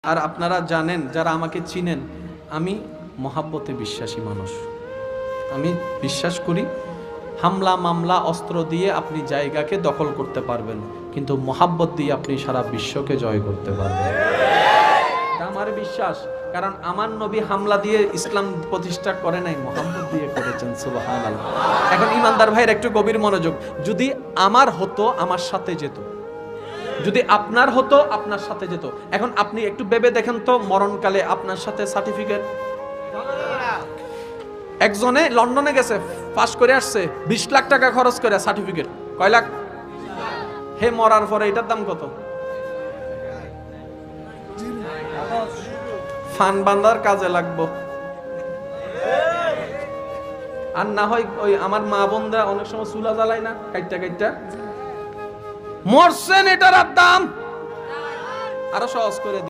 আর আপনারা জানেন, যারা আমাকে চিনেন, আমি মহাব্বতে বিশ্বাসী মানুষ। আমি বিশ্বাস করি হামলা মামলা অস্ত্র দিয়ে আপনি জায়গাকে দখল করতে পারবেন, কিন্তু মহাব্বত দিয়ে আপনি সারা বিশ্বকে জয় করতে পারবেন। এটা আমার বিশ্বাস, কারণ আমার নবী হামলা দিয়ে ইসলাম প্রতিষ্ঠা করে নাই, মহাব্বত দিয়ে করেছেন। সুবহানাল্লাহ। এখন ইমানদার ভাইয়ের একটু গভীর মনোযোগ। যদি আমার হতো আমার সাথে যেত, যদি আপনার হতো আপনার সাথে যেত। এখন আপনি একটু ভেবে দেখেন তো, মরণকালে আপনার সাথে সার্টিফিকেট, একজনে লন্ডনে গেছে, পাস করে আসছে, 20 লাখ টাকা খরচ করে, সার্টিফিকেট কয় লাখ? হে মরার পরে এটার দাম কত? ফান বান্দার কাজে লাগবো। আর না হয় ওই আমার মা বোনরা অনেক সময় চুলা জ্বালায় না, কাইটটা কাইটটা মরছেন, এটার দাম আরো সহজ করে